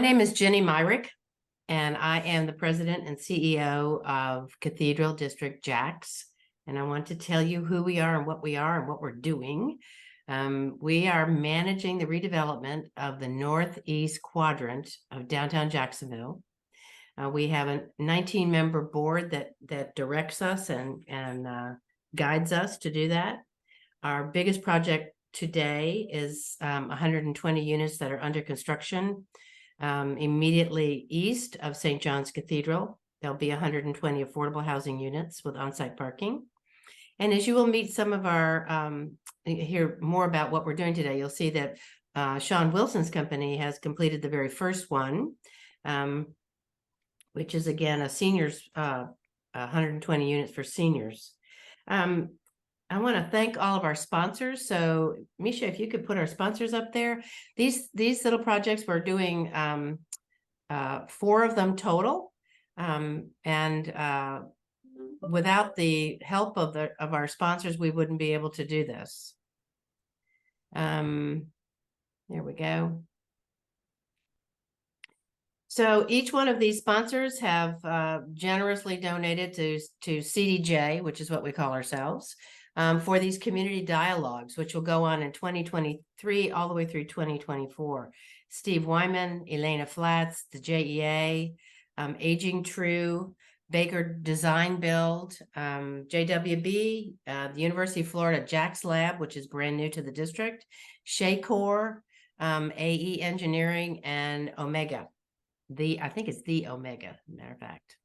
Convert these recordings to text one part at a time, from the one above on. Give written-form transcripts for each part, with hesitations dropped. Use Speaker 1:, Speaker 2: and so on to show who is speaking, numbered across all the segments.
Speaker 1: My name is Jenny Myrick, and I am the president and CEO of Cathedral District-Jax. And I want to tell you who we are and what we're doing. We are managing the redevelopment of the northeast quadrant of downtown Jacksonville. We have a 19-member board that directs us and guides us to do that. Our biggest project today is 120 units that are under construction. Immediately east of St. John's Cathedral, there'll be 120 affordable housing units with on-site parking. And as you will meet some of our, hear more about what we're doing today, you'll see that Sean Wilson's company has completed the very first one, which is again a seniors, 120 units for seniors. I want to thank all of our sponsors. So Misha, if you could put our sponsors up there. These little projects, we're doing 4 of them total. Without the help of our sponsors, we wouldn't be able to do this. There we go. So each one of these sponsors have generously donated to CDJ, which is what we call ourselves, for these community dialogues, which will go on in 2023 all the way through 2024. Steve Wyman, Elena Flats, the JEA, Aging True, Baker Design Build, JWB, the University of Florida Jax Lab, which is brand new to the district, Shaycor, AE Engineering, and Omega. I think it's the Omega, matter of fact.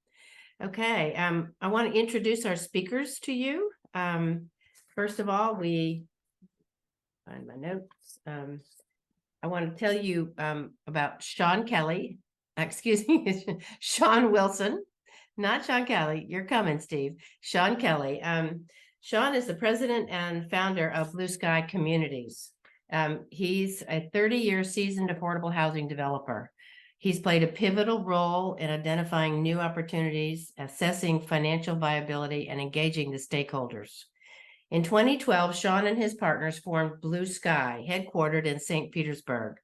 Speaker 1: Okay, I want to introduce our speakers to you. First of all, find my notes. I want to tell you about Sean Kelly. Excuse me, Sean Wilson, not Sean Kelly. You're coming, Steve. Sean Kelly. Sean is the president and founder of Blue Sky Communities. He's a 30-year seasoned affordable housing developer. He's played a pivotal role in identifying new opportunities, assessing financial viability, and engaging the stakeholders. In 2012, Sean and his partners formed Blue Sky, headquartered in St. Petersburg.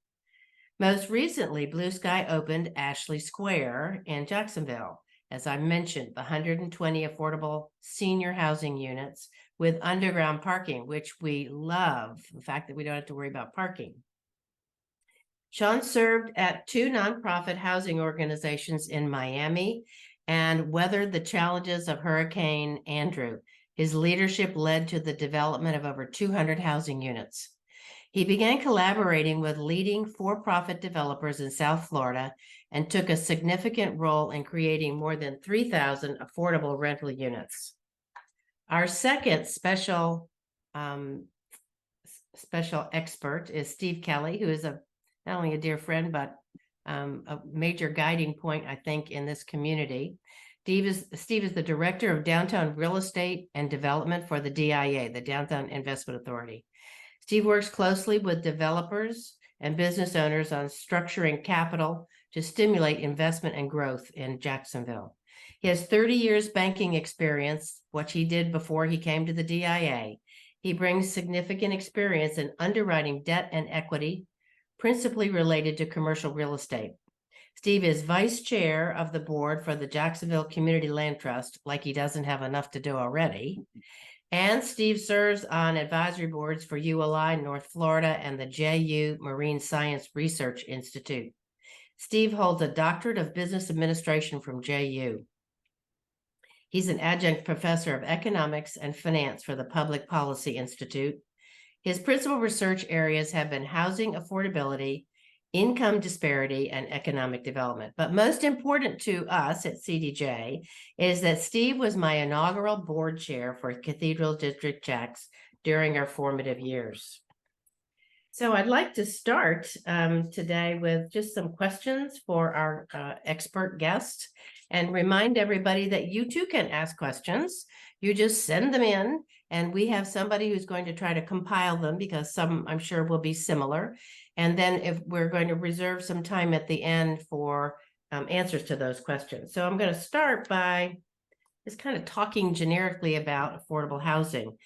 Speaker 1: Most recently, Blue Sky opened Ashley Square in Jacksonville. As I mentioned, the 120 affordable senior housing units with underground parking, which we love, the fact that we don't have to worry about parking. Sean served at 2 nonprofit housing organizations in Miami and weathered the challenges of Hurricane Andrew. His leadership led to the development of over 200 housing units. He began collaborating with leading for-profit developers in South Florida and took a significant role in creating more than 3,000 affordable rental units. Our second special expert is Steve Kelly, who is not only a dear friend, but a major guiding point, I think, in this community. Steve is the director of downtown real estate and development for the DIA, the Downtown Investment Authority. Steve works closely with developers and business owners on structuring capital to stimulate investment and growth in Jacksonville. He has 30 years banking experience, what he did before he came to the DIA. He brings significant experience in underwriting debt and equity, principally related to commercial real estate. Steve is vice chair of the board for the Jacksonville Community Land Trust, like he doesn't have enough to do already. And Steve serves on advisory boards for ULI North Florida and the JU Marine Science Research Institute. Steve holds a doctorate of business administration from JU. He's an adjunct professor of economics and finance for the Public Policy Institute. His principal research areas have been housing affordability, income disparity, and economic development. But most important to us at CDJ is that Steve was my inaugural board chair for Cathedral District-Jax during our formative years. So I'd like to start today with just some questions for our expert guest and remind everybody that you too can ask questions. You just send them in, and we have somebody who's going to try to compile them because some, I'm sure, will be similar. And then if we're going to reserve some time at the end for answers to those questions. So I'm going to start by just kind of talking generically about affordable housing.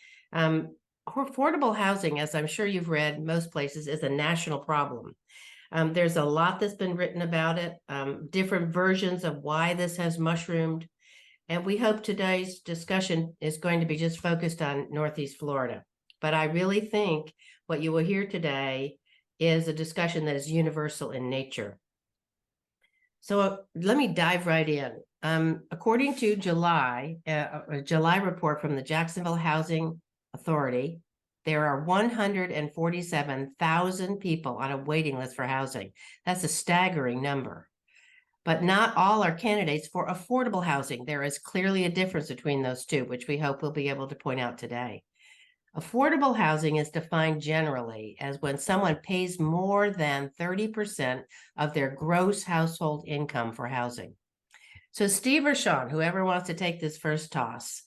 Speaker 1: Affordable housing, as I'm sure you've read most places, is a national problem. There's a lot that's been written about it, different versions of why this has mushroomed. And we hope today's discussion is going to be just focused on Northeast Florida. But I really think what you will hear today is a discussion that is universal in nature. So let me dive right in. According to a July report from the Jacksonville Housing Authority, there are 147,000 people on a waiting list for housing. That's a staggering number. But not all are candidates for affordable housing. There is clearly a difference between those two, which we hope we'll be able to point out today. Affordable housing is defined generally as when someone pays more than 30% of their gross household income for housing. So Steve or Sean, whoever wants to take this first toss,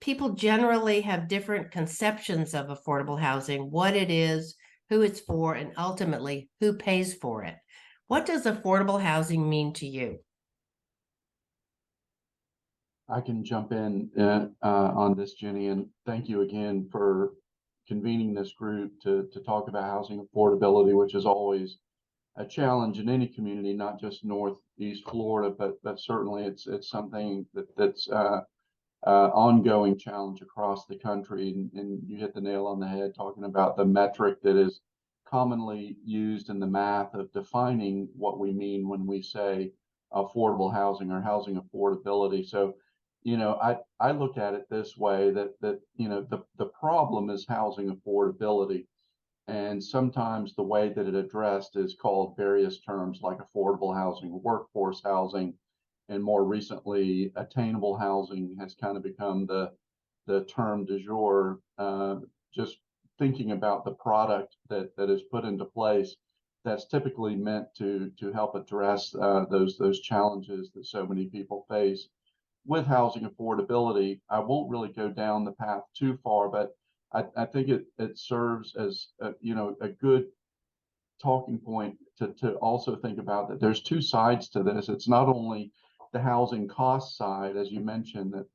Speaker 1: people generally have different conceptions of affordable housing, what it is, who it's for, and ultimately who pays for it. What does affordable housing mean to you?
Speaker 2: I can jump in on this, Jenny, and thank you again for convening this group to talk about housing affordability, which is always a challenge in any community, not just Northeast Florida, but certainly it's something that's ongoing challenge across the country. And you hit the nail on the head talking about the metric that is commonly used in the math of defining what we mean when we say affordable housing or housing affordability. So, I look at it this way that the problem is housing affordability. And sometimes the way that it addressed is called various terms like affordable housing, workforce housing, and more recently, attainable housing has kind of become the term du jour. Just thinking about the product that is put into place that's typically meant to help address those challenges that so many people face with housing affordability. I won't really go down the path too far, but I think it serves as a good talking point to also think about that there's two sides to this. It's not only the housing cost side, as you mentioned that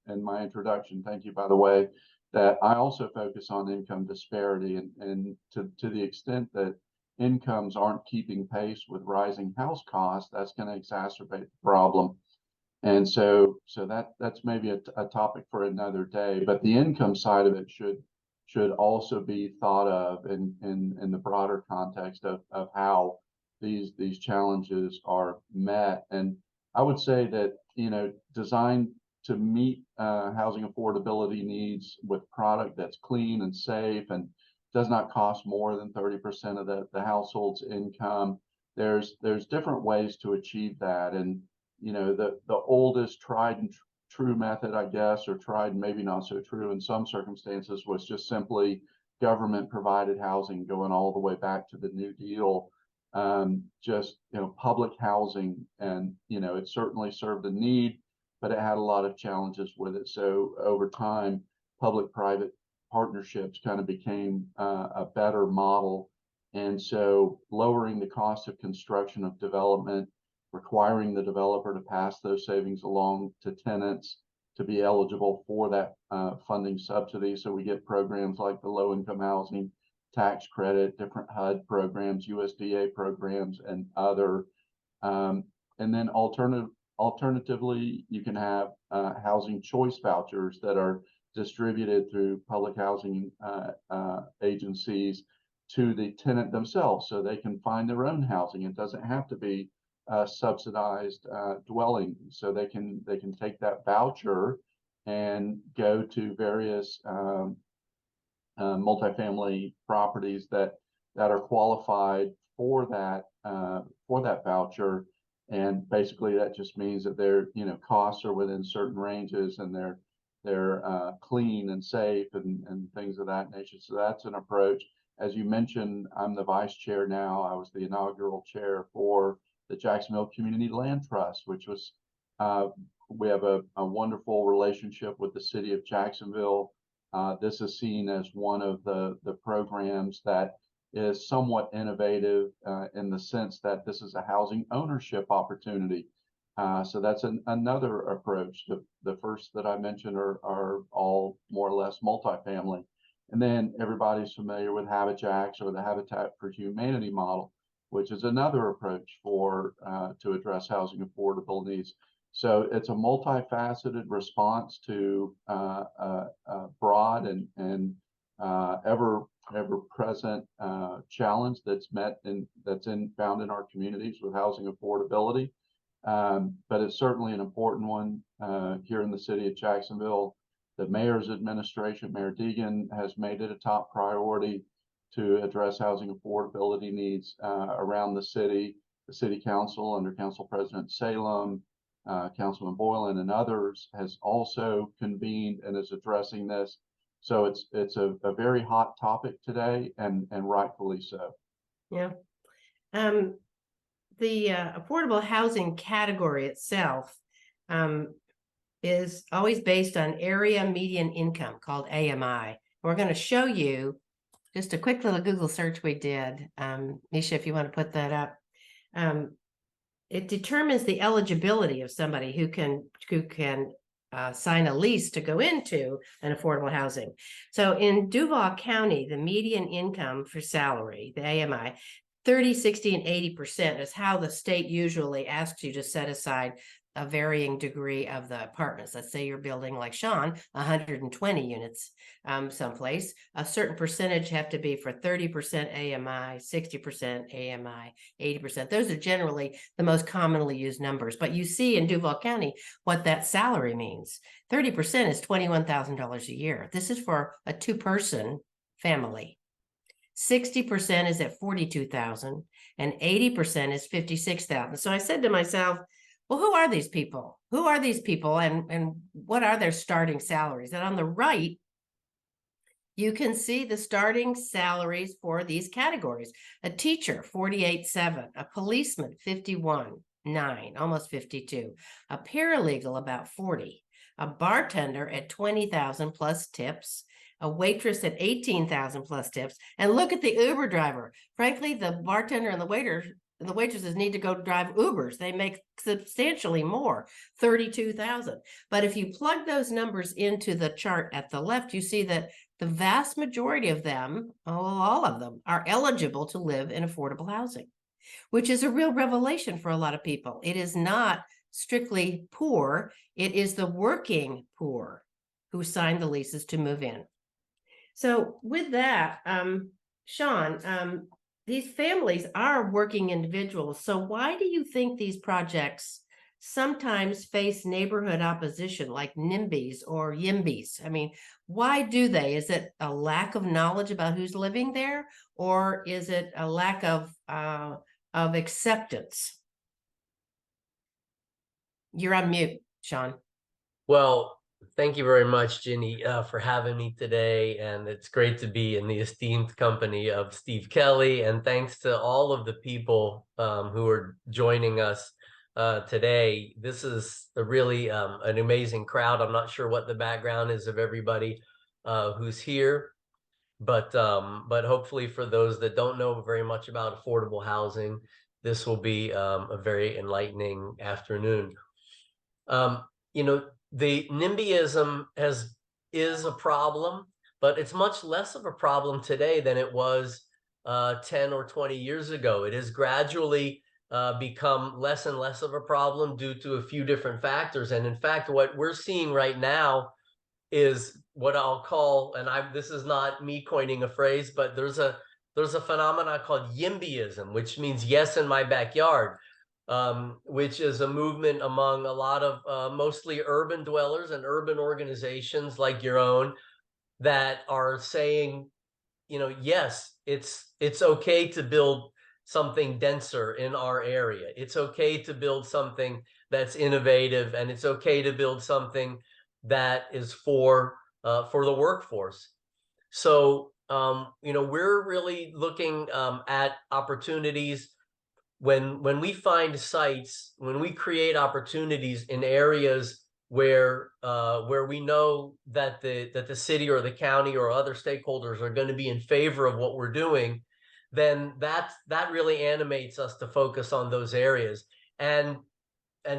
Speaker 2: in my introduction. Thank you, by the way, that I also focus on income disparity, and to the extent that incomes aren't keeping pace with rising house costs, that's going to exacerbate the problem. And so that's maybe a topic for another day. But the income side of it should also be thought of in the broader context of how these challenges are met. And I would say that designed to meet housing affordability needs with product that's clean and safe and does not cost more than 30% of the household's income. There's different ways to achieve that. And the oldest tried and true method, I guess, or tried and maybe not so true in some circumstances, was just simply government provided housing, going all the way back to the New Deal. Just public housing, and it certainly served a need, but it had a lot of challenges with it. So over time, public-private partnerships kind of became a better model. And so lowering the cost of construction of development, requiring the developer to pass those savings along to tenants to be eligible for that funding subsidy. So we get programs like the low income housing tax credit, different HUD programs, USDA programs, and other. And then alternatively, you can have housing choice vouchers that are distributed through public housing agencies to the tenant themselves, so they can find their own housing. It doesn't have to be subsidized dwelling, so they can take that voucher and go to various multifamily properties that are qualified for that voucher. And basically that just means that their costs are within certain ranges, and they're clean and safe and things of that nature. So that's an approach. As you mentioned, I'm the vice chair now. I was the inaugural chair for the Jacksonville Community Land Trust, which was we have a wonderful relationship with the city of Jacksonville. This is seen as one of the programs that is somewhat innovative in the sense that this is a housing ownership opportunity. So that's another approach. The first that I mentioned are all more or less multifamily. And then everybody's familiar with CDJ or the Habitat for Humanity model. which is another approach for to address housing affordable needs. So it's a multifaceted response to a broad and ever present challenge that's found in our communities with housing affordability. But it's certainly an important one here in the city of Jacksonville. The mayor's administration, Mayor Deegan, has made it a top priority to address housing affordability needs around the city. The city council under Council President Salem, Councilman Boylan and others has also convened and is addressing this. So it's a very hot topic today, and rightfully so.
Speaker 1: Yeah. The affordable housing category itself is always based on area median income, called AMI. We're going to show you just a quick little Google search we did. Misha, if you want to put that up. It determines the eligibility of somebody who can sign a lease to go into an affordable housing. So in Duval County, the median income for salary, the AMI, 30, 60, and 80% is how the state usually asks you to set aside a varying degree of the apartments. Let's say you're building, like Sean, 120 units someplace. A certain percentage have to be for 30% AMI, 60% AMI, 80%. Those are generally the most commonly used numbers. But you see in Duval County what that salary means. 30% is $21,000 a year. This is for a two-person family. 60% is at $42,000 and 80% is $56,000. So I said to myself, well, who are these people? Who are these people and what are their starting salaries? And on the right, you can see the starting salaries for these categories. A teacher, $48,700. A policeman, $51,900, almost $52,000. A paralegal, about $40,000. A bartender at $20,000 plus tips. A waitress at $18,000 plus tips. And look at the Uber driver. Frankly, the bartender and the waitresses need to go drive Ubers. They make substantially more, $32,000. But if you plug those numbers into the chart at the left, you see that the vast majority of them, all of them, are eligible to live in affordable housing, which is a real revelation for a lot of people. It is not strictly poor. It is the working poor who signed the leases to move in. So with that, Sean, these families are working individuals. So why do you think these projects sometimes face neighborhood opposition, like NIMBYs or YIMBYs? I mean, why do they? Is it a lack of knowledge about who's living there, or is it a lack of acceptance? You're on mute, Sean.
Speaker 3: Well, thank you very much, Ginny, for having me today. And it's great to be in the esteemed company of Steve Kelly. And thanks to all of the people who are joining us today. This is a really an amazing crowd. I'm not sure what the background is of everybody who's here, but hopefully for those that don't know very much about affordable housing, this will be a very enlightening afternoon. The NIMBYism is a problem, but it's much less of a problem today than it was 10 or 20 years ago. It has gradually become less and less of a problem due to a few different factors. And in fact, what we're seeing right now is what I'll call, and this is not me coining a phrase, but there's a phenomenon called YIMBYism, which means yes in my backyard. Which is a movement among a lot of mostly urban dwellers and urban organizations like your own that are saying, yes, it's okay to build something denser in our area. It's okay to build something that's innovative, and it's okay to build something that is for the workforce. So, we're really looking at opportunities. When we find sites, when we create opportunities in areas where we know that the city or the county or other stakeholders are going to be in favor of what we're doing, then that really animates us to focus on those areas. And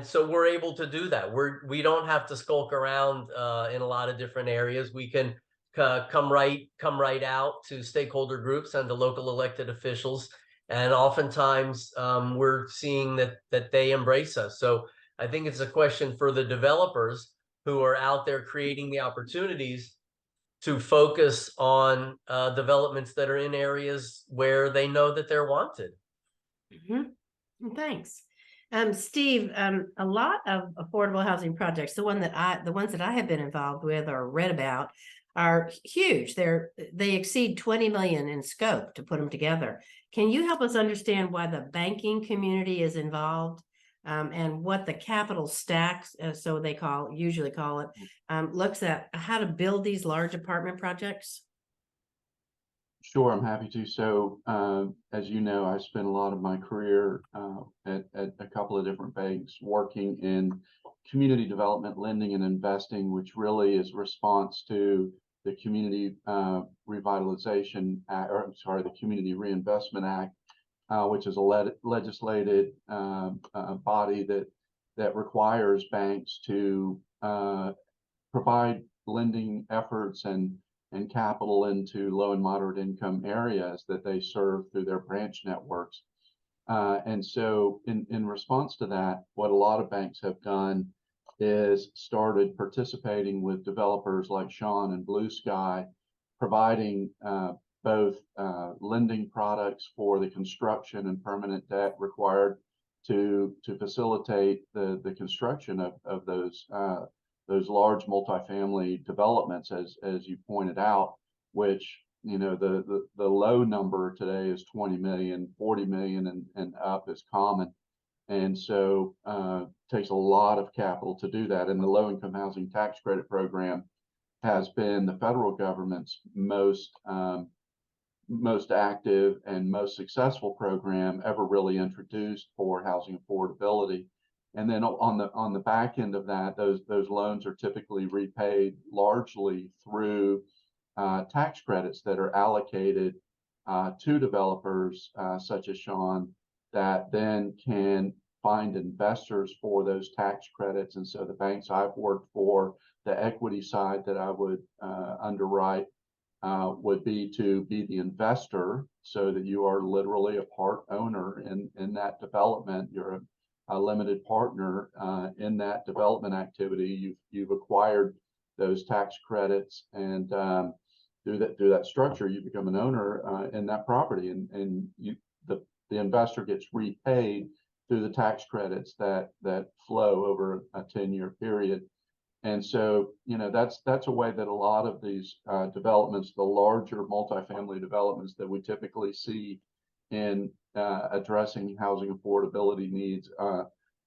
Speaker 3: so we're able to do that. We don't have to skulk around in a lot of different areas. We can come right out to stakeholder groups and to local elected officials And oftentimes we're seeing that they embrace us. So I think it's a question for the developers who are out there creating the opportunities to focus on developments that are in areas where they know that they're wanted.
Speaker 1: Thanks. Steve, a lot of affordable housing projects, the ones that I have been involved with or read about, are huge. They exceed 20 million in scope to put them together. Can you help us understand why the banking community is involved, and what the capital stacks, so they usually call it, looks at how to build these large apartment projects?
Speaker 2: Sure, I'm happy to. So, as you know, I spent a lot of my career at a couple of different banks working in community development, lending, and investing, which really is response to the Community Revitalization Act, or I'm sorry, the Community Reinvestment Act, which is a legislated body that requires banks to provide lending efforts and capital into low and moderate income areas that they serve through their branch networks. And so in response to that, what a lot of banks have done is started participating with developers like Sean and Blue Sky, providing both lending products for the construction and permanent debt required to facilitate the construction of those large multifamily developments, as you pointed out, which, you know, the low number today is 20 million, 40 million and up is common. And so takes a lot of capital to do that. And the low income housing tax credit program has been the federal government's most active and most successful program ever really introduced for housing affordability. And then on the back end of that, those loans are typically repaid largely through tax credits that are allocated to developers such as Sean, that then can find investors for those tax credits. And so the banks I've worked for, the equity side that I would underwrite would be to be the investor, so that you are literally a part owner in that development. You're a limited partner in that development activity. You've acquired those tax credits, and through that structure, you become an owner in that property, and the investor gets repaid through the tax credits that flow over a 10-year period. And so, you know, that's a way that a lot of these developments, the larger multifamily developments that we typically see in addressing housing affordability needs,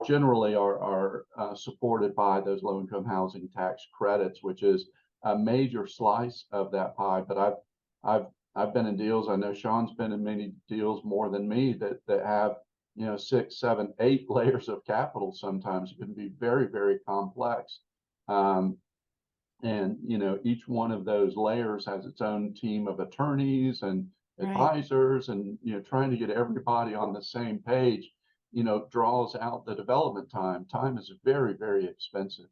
Speaker 2: generally are supported by those low-income housing tax credits, which is a major slice of that pie. But I've been in deals. I know Sean's been in many deals more than me that have, you know, 6, 7, 8 layers of capital. Sometimes it can be very, very complex. And, you know, each one of those layers has its own team of attorneys and advisors, and, you know, trying to get everybody on the same page, you know, draws out the development time. Time is very, very expensive.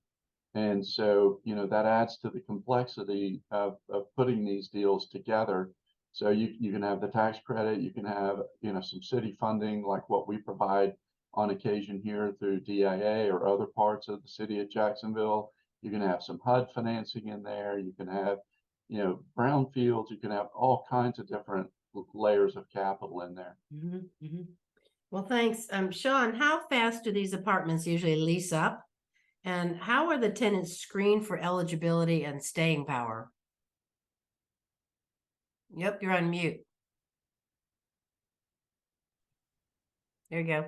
Speaker 2: And so, you know, that adds to the complexity of putting these deals together. So you can have the tax credit, you can have, you know, some city funding like what we provide on occasion here through DIA or other parts of the city of Jacksonville. You can have some HUD financing in there. You can have, you know, brownfields. You can have all kinds of different layers of capital in there.
Speaker 1: Well, thanks. Sean, how fast do these apartments usually lease up? And how are the tenants screened for eligibility and staying power? Yep, you're on mute. There you go.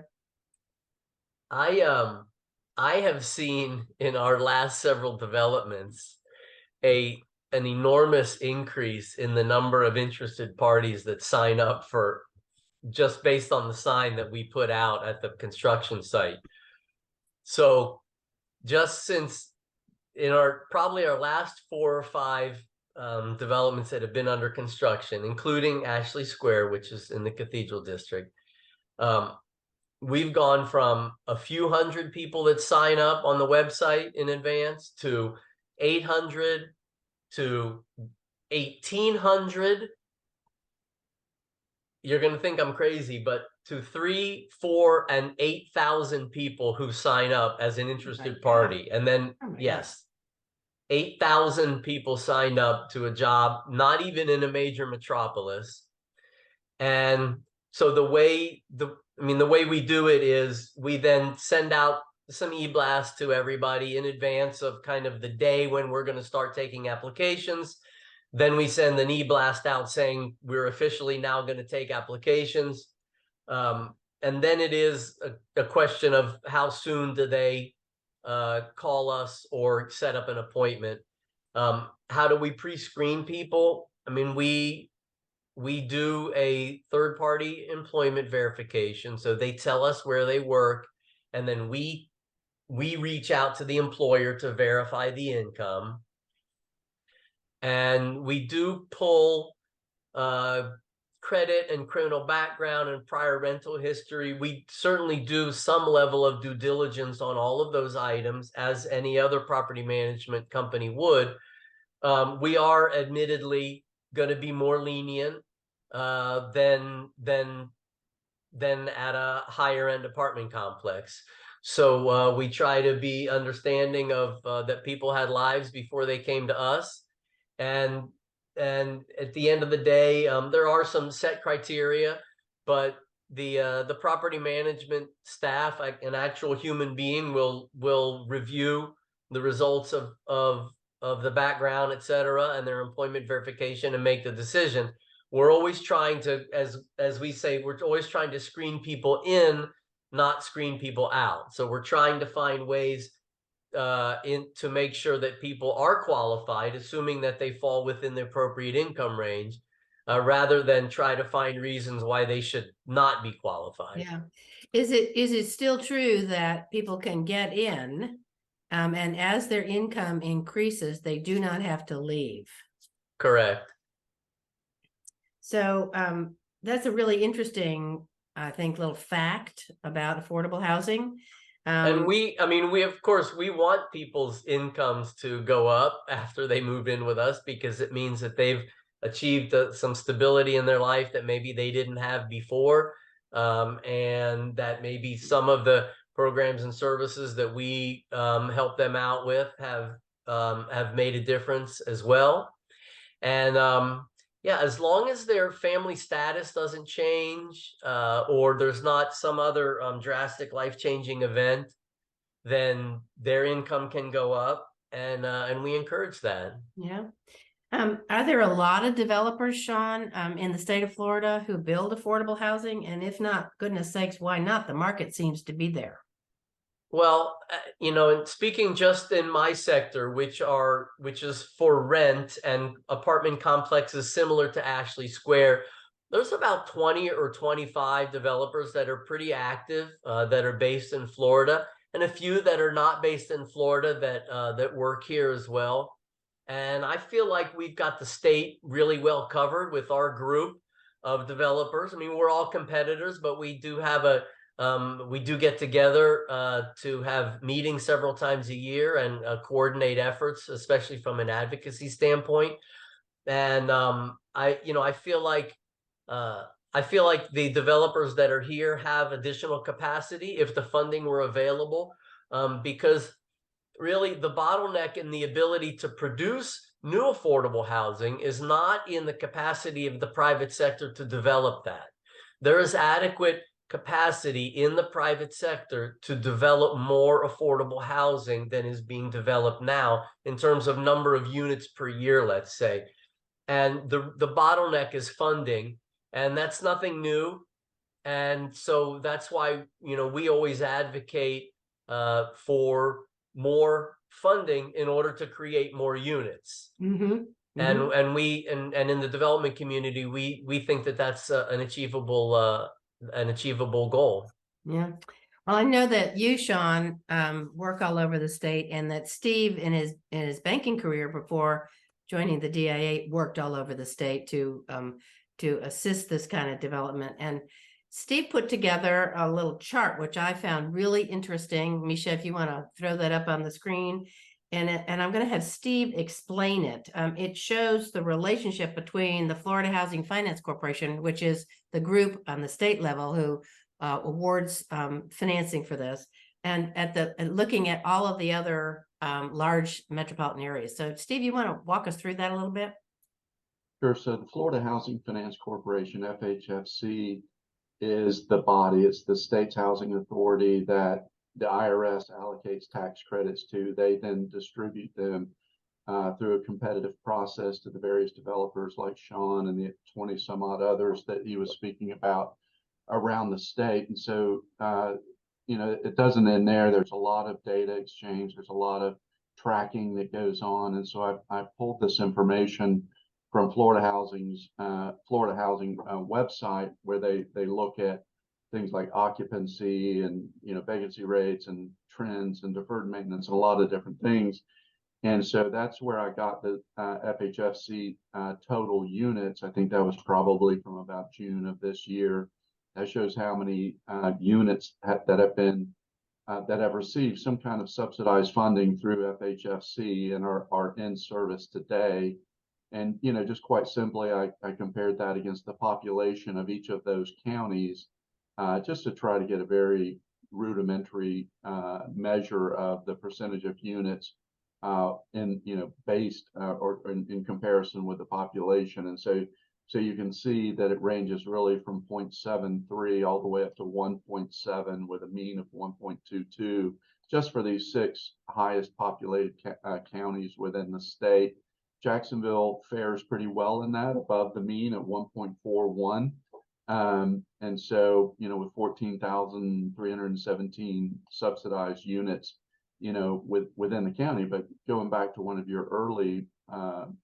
Speaker 3: I have seen in our last several developments an enormous increase in the number of interested parties that sign up for, just based on the sign that we put out at the construction site. So just since in probably our last 4 or 5 developments that have been under construction, including Ashley Square, which is in the Cathedral District, we've gone from a few hundred people that sign up on the website in advance to 800 to 1,800 you're going to think I'm crazy, but to 3, 4, and 8,000 people who sign up as an interested party. And then,
Speaker 1: Oh my
Speaker 3: yes, 8,000 people signed up to a job, not even in a major metropolis. And so the way we do it is we then send out some e-blasts to everybody in advance of kind of the day when we're going to start taking applications. Then we send an e-blast out saying we're officially now going to take applications. And then it is a question of how soon do they call us or set up an appointment. How do we pre-screen people? I mean, we do a third-party employment verification. So they tell us where they work, and then we reach out to the employer to verify the income. And we do pull credit and criminal background and prior rental history. We certainly do some level of due diligence on all of those items, as any other property management company would. We are admittedly going to be more lenient than at a higher end apartment complex. So we try to be understanding of that people had lives before they came to us. And at the end of the day, there are some set criteria, but the property management staff, an actual human being, will review the results of the background, et cetera, and their employment verification, and make the decision. We're always trying to, as we say, we're always trying to screen people in, not screen people out. So we're trying to find ways to make sure that people are qualified, assuming that they fall within the appropriate income range, rather than try to find reasons why they should not be qualified.
Speaker 1: Yeah. Is it still true that people can get in, and as their income increases, they do not have to leave?
Speaker 3: Correct.
Speaker 1: So that's a really interesting, I think, little fact about affordable housing.
Speaker 3: And we of course, we want people's incomes to go up after they move in with us, because it means that they've achieved some stability in their life that maybe they didn't have before. And that maybe some of the programs and services that we help them out with have made a difference as well. And yeah, as long as their family status doesn't change, or there's not some other drastic life-changing event, then their income can go up, and we encourage that.
Speaker 1: Yeah. Are there a lot of developers, Sean, in the state of Florida who build affordable housing? And if not, goodness sakes, why not? The market seems to be there.
Speaker 3: Well, and speaking just in my sector, which is for rent and apartment complexes similar to Ashley Square, there's about 20 or 25 developers that are pretty active, that are based in Florida, and a few that are not based in Florida that work here as well. And I feel like we've got the state really well covered with our group of developers. I mean, we're all competitors, but we do have we do get together to have meetings several times a year and coordinate efforts, especially from an advocacy standpoint. And I feel like the developers that are here have additional capacity if the funding were available, because really the bottleneck in the ability to produce new affordable housing is not in the capacity of the private sector to develop that. There is adequate capacity in the private sector to develop more affordable housing than is being developed now in terms of number of units per year, let's say. And the bottleneck is funding, and that's nothing new. And so that's why, we always advocate for more funding in order to create more units.
Speaker 1: Mm-hmm.
Speaker 3: And in the development community, we think that that's an achievable goal.
Speaker 1: Yeah. Well, I know that you, Sean, work all over the state, and that Steve in his banking career before joining the DIA worked all over the state to assist this kind of development. And Steve put together a little chart, which I found really interesting. Misha, if you want to throw that up on the screen. and I'm going to have Steve explain it. It shows the relationship between the Florida Housing Finance Corporation, which is the group on the state level who awards financing for this, and looking at all of the other large metropolitan areas. So Steve, you want to walk us through that a little bit?
Speaker 2: Sure. So the Florida Housing Finance Corporation, FHFC, is the body. It's the state's housing authority that the IRS allocates tax credits to. They then distribute them through a competitive process to the various developers like Sean and the 20 some odd others that he was speaking about around the state. And so, it doesn't end there. There's a lot of data exchange. There's a lot of tracking that goes on. And so I pulled this information from Florida Housing website, where they look at things like occupancy and vacancy rates and trends and deferred maintenance and a lot of different things. And so that's where I got the FHFC total units. I think that was probably from about June of this year. That shows how many units that have received some kind of subsidized funding through FHFC and are in service today. And, just quite simply, I compared that against the population of each of those counties, just to try to get a very rudimentary measure of the percentage of units based or in comparison with the population. And so you can see that it ranges really from 0.73 all the way up to 1.7 with a mean of 1.22, just for these 6 highest populated counties within the state. Jacksonville fares pretty well in that, above the mean at 1.41. And so, with 14,317 subsidized units, within the county. But going back to one of your early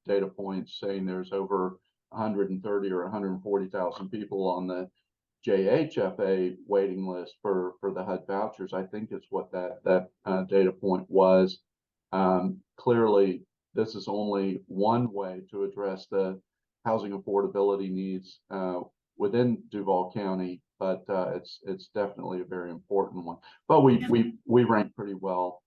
Speaker 2: data points saying there's over 130 or 140,000 people on the JHFA waiting list for the HUD vouchers, I think is what that data point was. Clearly, this is only one way to address the housing affordability needs within Duval County, but it's definitely a very important one. But we rank pretty well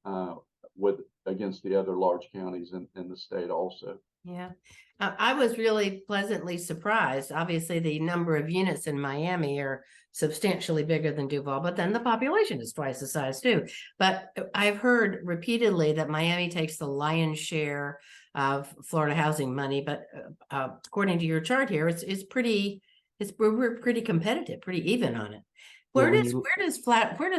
Speaker 2: against the other large counties in the state also.
Speaker 1: Yeah, I was really pleasantly surprised. Obviously, the number of units in Miami are substantially bigger than Duval, but then the population is twice the size too. But I've heard repeatedly that Miami takes the lion's share of Florida housing money. But according to your chart here, we're pretty competitive, pretty even on it. Where does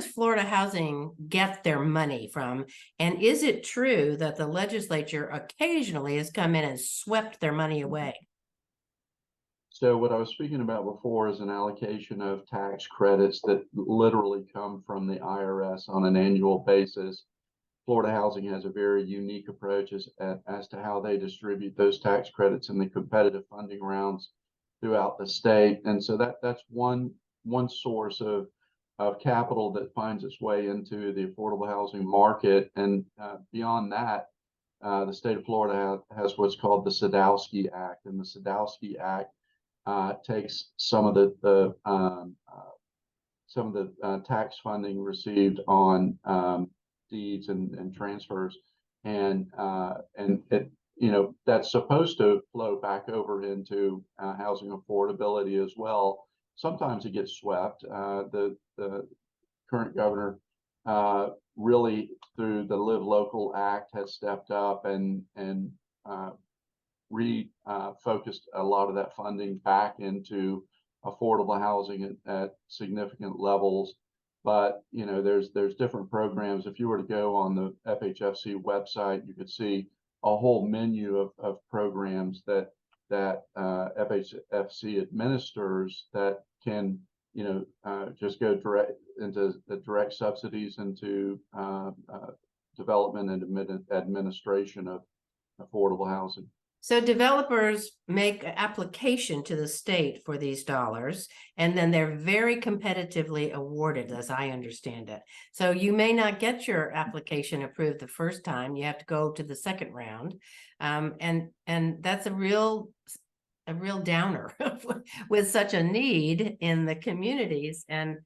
Speaker 1: Florida Housing get their money from? And is it true that the legislature occasionally has come in and swept their money away?
Speaker 2: So what I was speaking about before is an allocation of tax credits that literally come from the IRS on an annual basis. Florida Housing has a very unique approach as to how they distribute those tax credits in the competitive funding rounds throughout the state. And so that's one source of capital that finds its way into the affordable housing market. And beyond that, the state of Florida has what's called the Sadowski Act, and the Sadowski Act takes some of the tax funding received on deeds and transfers, and it that's supposed to flow back over into housing affordability as well. Sometimes it gets swept. The current governor really, through the Live Local Act, has stepped up and refocused a lot of that funding back into affordable housing at significant levels. But there's different programs. If you were to go on the FHFC website, you could see a whole menu of programs that FHFC administers that can just go direct into the direct subsidies into development and administration of affordable housing.
Speaker 1: So developers make an application to the state for these dollars, and then they're very competitively awarded, as I understand it. So you may not get your application approved the first time. You have to go to the second round. And that's a real a real downer with such a need in the communities. And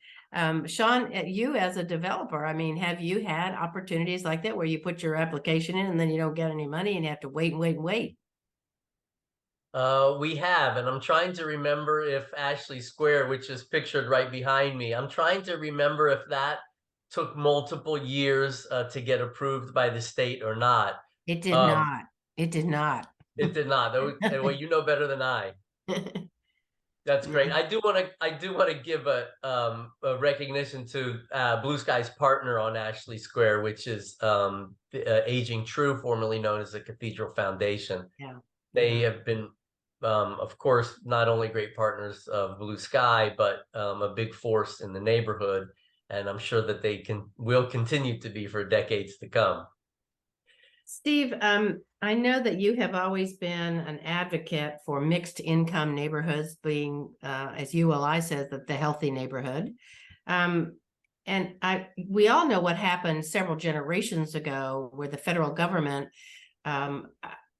Speaker 1: Sean, you as a developer, I mean, have you had opportunities like that where you put your application in and then you don't get any money and you have to wait and wait and wait?
Speaker 3: We have, and I'm trying to remember if Ashley Square, which is pictured right behind me, I'm trying to remember if that took multiple years to get approved by the state or not.
Speaker 1: It did
Speaker 3: Um,
Speaker 1: not. It did not.
Speaker 3: it did not. And well, you know better than I. That's great.
Speaker 1: Yeah.
Speaker 3: I do want to give a recognition to Blue Sky's partner on Ashley Square, which is Aging True, formerly known as the Cathedral Foundation.
Speaker 1: Yeah.
Speaker 3: They have been, of course, not only great partners of Blue Sky, but a big force in the neighborhood. And I'm sure that they will continue to be for decades to come.
Speaker 1: Steve, I know that you have always been an advocate for mixed income neighborhoods being, as ULI says, that the healthy neighborhood. And we all know what happened several generations ago where the federal government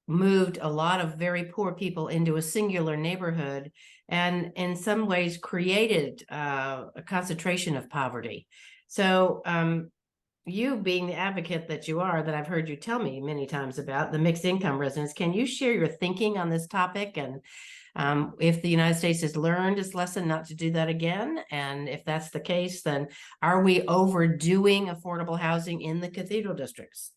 Speaker 1: moved a lot of very poor people into a singular neighborhood and in some ways created a concentration of poverty. So you being the advocate that you are, that I've heard you tell me many times about the mixed income residents, can you share your thinking on this topic? And if the United States has learned its lesson not to do that again, and if that's the case, then are we overdoing affordable housing in the cathedral districts?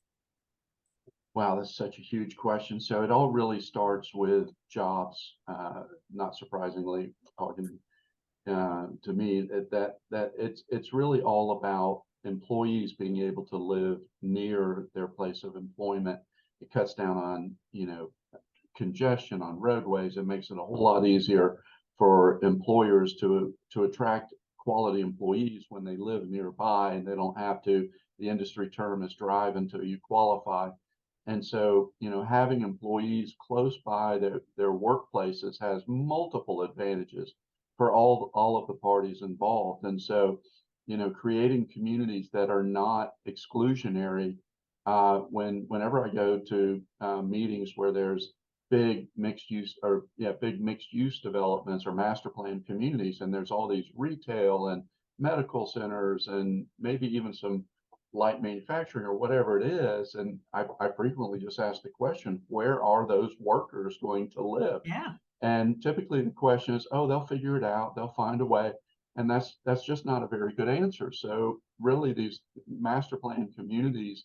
Speaker 2: Wow, that's such a huge question. So it all really starts with jobs. Not surprisingly, talking to me, that it's really all about employees being able to live near their place of employment. It cuts down on, congestion on roadways. It makes it a whole lot easier for employers to attract quality employees when they live nearby and they don't have to. The industry term is drive until you qualify. And so, having employees close by their workplaces has multiple advantages for all of the parties involved. And so, creating communities that are not exclusionary. Whenever I go to meetings where there's big mixed use developments or master plan communities, and there's all these retail and medical centers and maybe even some light manufacturing or whatever it is. And I frequently just ask the question, where are those workers going to live?
Speaker 1: Yeah.
Speaker 2: And typically the question is, oh, they'll figure it out. They'll find a way. And that's just not a very good answer. So really these master plan communities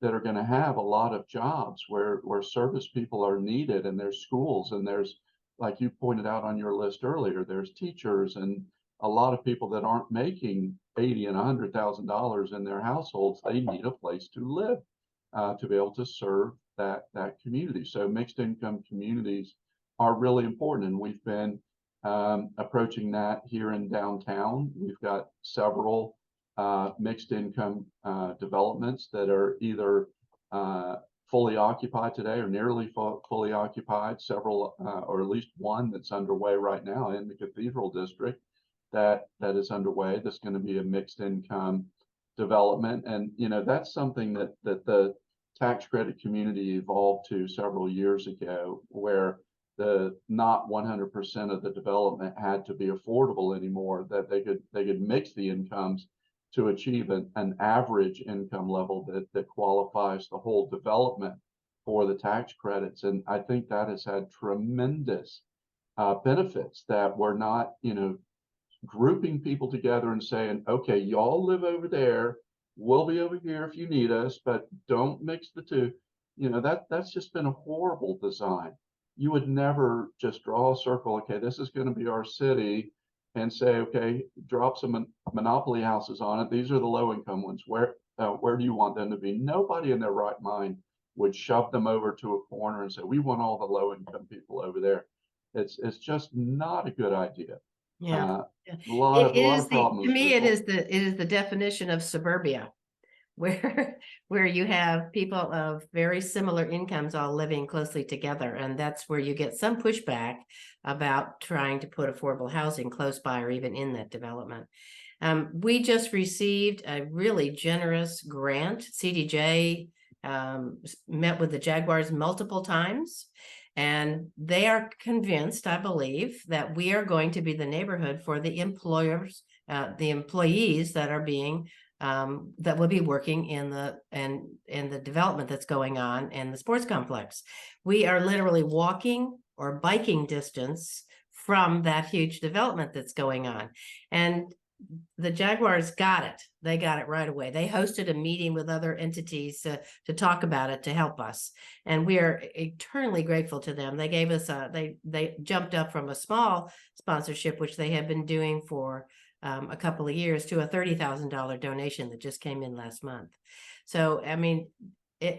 Speaker 2: that are going to have a lot of jobs where service people are needed, and there's schools, and there's, like you pointed out on your list earlier, there's teachers and a lot of people that aren't making $80,000 and $100,000 in their households. They need a place to live to be able to serve that community. So mixed income communities are really important, and we've been approaching that here in downtown. We've got several mixed income developments that are either fully occupied today or nearly fully occupied, several or at least one that's underway right now in the Cathedral District that is underway. That's going to be a mixed income development. And that's something that the tax credit community evolved to several years ago, where the not 100% of the development had to be affordable anymore, that they could mix the incomes to achieve an average income level that qualifies the whole development for the tax credits. And I think that has had tremendous benefits, that we're not, grouping people together and saying, okay, y'all live over there, we'll be over here if you need us, but don't mix the two. That's just been a horrible design. You would never just draw a circle, okay, this is going to be our city, and say, okay, drop some monopoly houses on it. These are the low income ones. Where do you want them to be? Nobody in their right mind would shove them over to a corner and say, we want all the low income people over there. It's just not a good idea.
Speaker 1: Yeah.
Speaker 2: A lot of problems.
Speaker 1: To me, it is the definition of suburbia, where you have people of very similar incomes all living closely together. And that's where you get some pushback about trying to put affordable housing close by or even in that development. We just received a really generous grant. CDJ met with the Jaguars multiple times, And they are convinced, I believe, that we are going to be the neighborhood for the employers, the employees that are being that will be working in the development that's going on in the sports complex. We are literally walking or biking distance from that huge development that's going on. And the Jaguars got it. They got it right away. They hosted a meeting with other entities to talk about it, to help us. And we are eternally grateful to them. They gave us they jumped up from a small sponsorship, which they have been doing for a couple of years, to a $30,000 donation that just came in last month. So, I mean,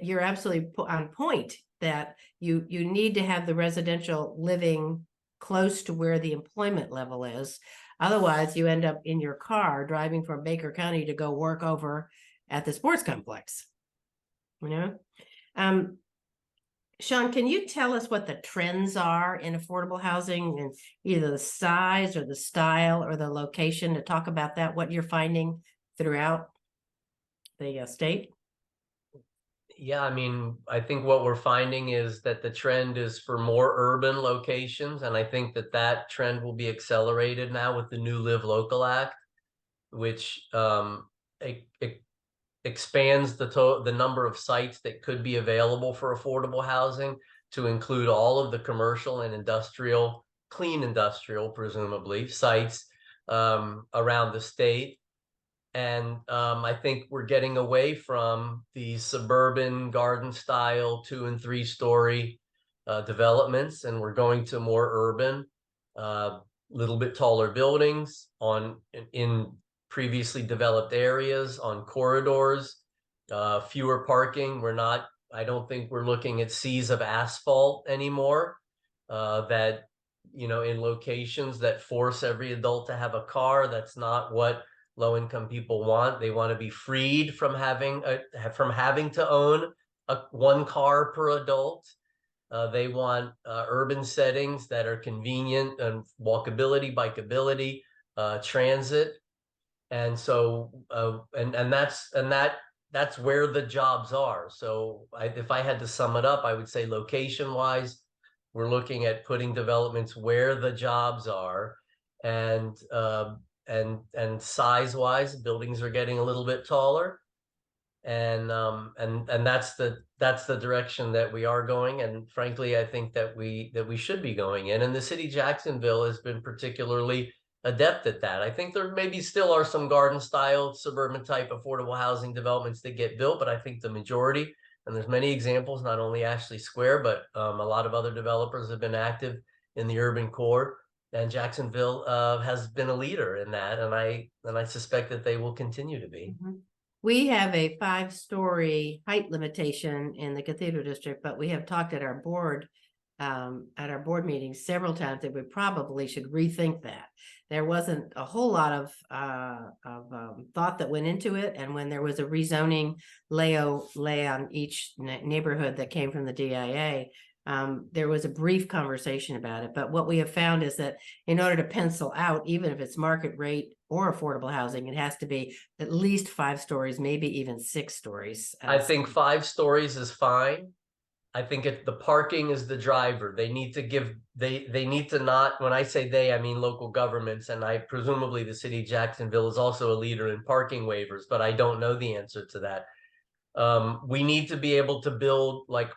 Speaker 1: you're absolutely on point that you need to have the residential living close to where the employment level is. Otherwise, you end up in your car driving from Baker County to go work over at the sports complex. You know, Sean, can you tell us what the trends are in affordable housing, and either the size or the style or the location, to talk about that, what you're finding throughout the state?
Speaker 3: Yeah, I mean, I think what we're finding is that the trend is for more urban locations, and I think that that trend will be accelerated now with the new Live Local Act, which expands the number of sites that could be available for affordable housing to include all of the commercial and industrial, clean industrial, presumably, sites around the state. And I think we're getting away from the suburban garden style 2- and 3-story developments, and we're going to more urban, little bit taller buildings in previously developed areas, on corridors, fewer parking. I don't think we're looking at seas of asphalt anymore, that, you know, in locations that force every adult to have a car. That's not what low-income people want. They want to be freed from having to own one car per adult. They want urban settings that are convenient and walkability, bikeability, transit. And so that's where the jobs are. So if I had to sum it up, I would say location wise, we're looking at putting developments where the jobs are, and size wise, buildings are getting a little bit taller, and that's the direction that we are going. And frankly, I think that we should be going in, and the city of Jacksonville has been particularly adept at that. I think there maybe still are some garden style suburban type affordable housing developments that get built, but I think the majority, and there's many examples, not only Ashley Square, but a lot of other developers have been active in the urban core, and Jacksonville has been a leader in that, and I suspect that they will continue to be.
Speaker 1: Mm-hmm. We have a 5-story height limitation in the Cathedral District, but we have talked at our board meetings several times that we probably should rethink that. There wasn't a whole lot of thought that went into it, and when there was a rezoning lay on each neighborhood that came from the DIA, there was a brief conversation about it. But what we have found is that in order to pencil out, even if it's market rate or affordable housing, it has to be at least 5 stories, maybe even 6 stories.
Speaker 3: I think 5 stories is fine. I think the parking is the driver. They need to not, when I say they, I mean local governments, and presumably the city of Jacksonville is also a leader in parking waivers, but I don't know the answer to that. We need to be able to build like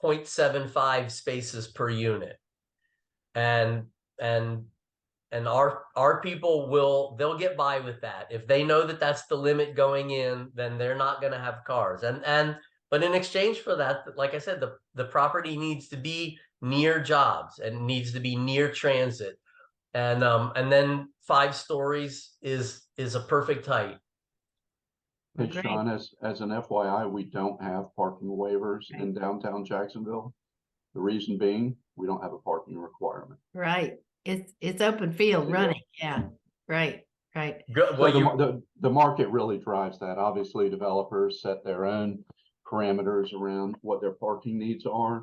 Speaker 3: 0.75 spaces per unit. And our people they'll get by with that. If they know that that's the limit going in, then they're not going to have cars. But in exchange for that, like I said, the property needs to be near jobs and needs to be near transit. And then 5 stories is a perfect height.
Speaker 2: Hey,
Speaker 1: Great.
Speaker 2: Sean, as an FYI, we don't have parking waivers in downtown Jacksonville. The reason being, we don't have a parking requirement.
Speaker 1: Right. It's open field running. Yeah. Right.
Speaker 3: Good.
Speaker 2: Well, so the market really drives that. Obviously, developers set their own parameters around what their parking needs are,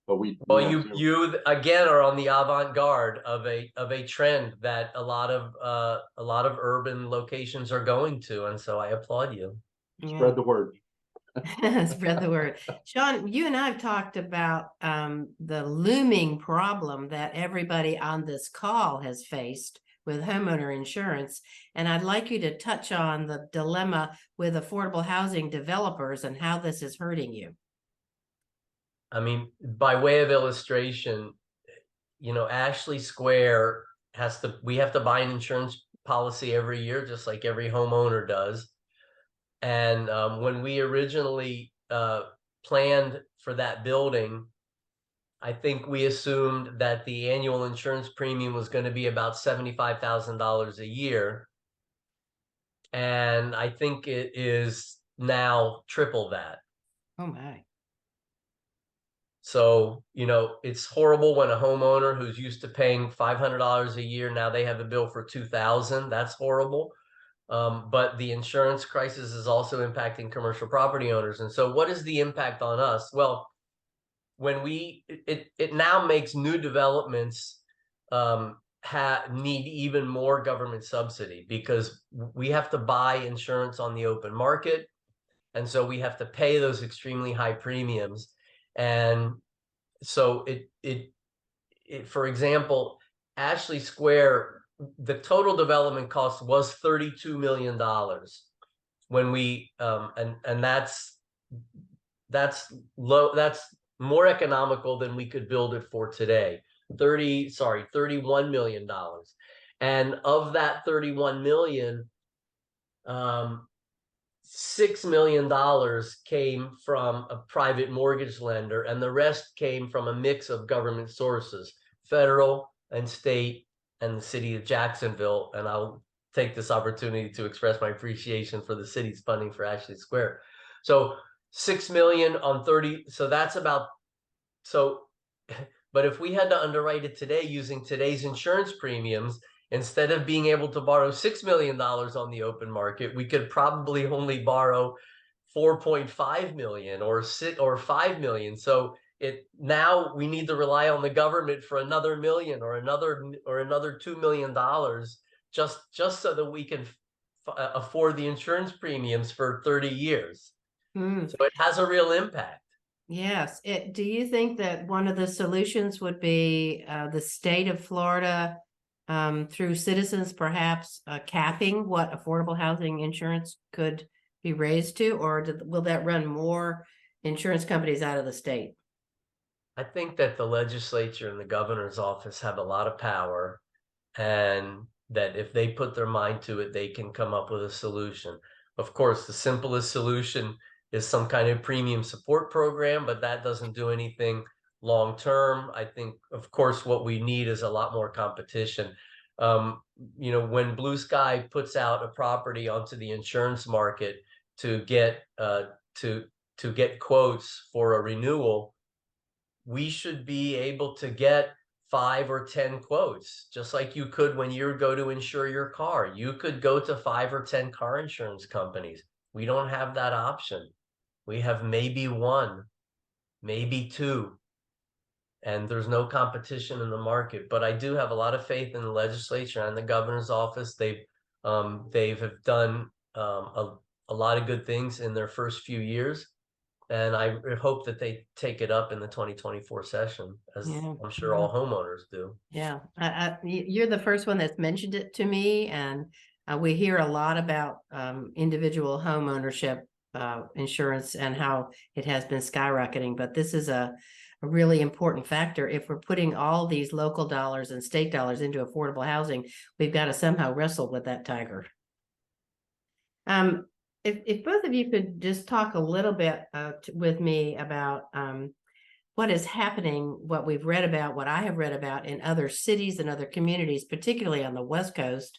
Speaker 2: but
Speaker 3: you again are on the avant-garde of a trend that a lot of urban locations are going to, and so I applaud you.
Speaker 2: Spread the word.
Speaker 1: Spread the word. Sean, you and I have talked about the looming problem that everybody on this call has faced with homeowner insurance. And I'd like you to touch on the dilemma with affordable housing developers and how this is hurting you.
Speaker 3: I mean, by way of illustration, Ashley Square we have to buy an insurance policy every year, just like every homeowner does. And when we originally planned for that building, I think we assumed that the annual insurance premium was going to be about $75,000 a year. And I think it is now triple that.
Speaker 1: Oh my.
Speaker 3: So, it's horrible when a homeowner who's used to paying $500 a year, now they have a bill for $2,000. That's horrible. But the insurance crisis is also impacting commercial property owners. And so what is the impact on us? Well, when it now makes new developments need even more government subsidy, because we have to buy insurance on the open market. And so we have to pay those extremely high premiums. And so for example, Ashley Square, the total development cost was $32 million when we and that's low. That's more economical than we could build it for today. $31 million. And of that 31 million, $6 million came from a private mortgage lender, and the rest came from a mix of government sources, federal and state, and the city of Jacksonville. And I'll take this opportunity to express my appreciation for the city's funding for Ashley Square. So 6 million on 30. So that's about, but if we had to underwrite it today using today's insurance premiums, instead of being able to borrow $6 million on the open market, we could probably only borrow 4.5 million or 5 million. So now we need to rely on the government for another million or another $2 million just so that we can afford the insurance premiums for 30 years. So it has a real impact.
Speaker 1: Yes. Do you think that one of the solutions would be the state of Florida through citizens perhaps capping what affordable housing insurance could be raised to, or will that run more insurance companies out of the state?
Speaker 3: I think that the legislature and the governor's office have a lot of power, and that if they put their mind to it, they can come up with a solution. Of course, the simplest solution is some kind of premium support program, but that doesn't do anything long term. I think, of course, what we need is a lot more competition. When Blue Sky puts out a property onto the insurance market to get quotes for a renewal, we should be able to get 5 or 10 quotes, just like you could when you go to insure your car. You could go to 5 or 10 car insurance companies. We don't have that option. We have maybe 1, maybe 2, and there's no competition in the market. But I do have a lot of faith in the legislature and the governor's office. They've done a lot of good things in their first few years. And I hope that they take it up in the 2024 session, as I'm sure all homeowners do.
Speaker 1: Yeah, you're the first one that's mentioned it to me, and we hear a lot about individual home ownership insurance and how it has been skyrocketing. But this is a really important factor. If we're putting all these local dollars and state dollars into affordable housing, we've got to somehow wrestle with that tiger. If both of you could just talk a little bit with me about what is happening, what we've read about, what I have read about in other cities and other communities, particularly on the West Coast,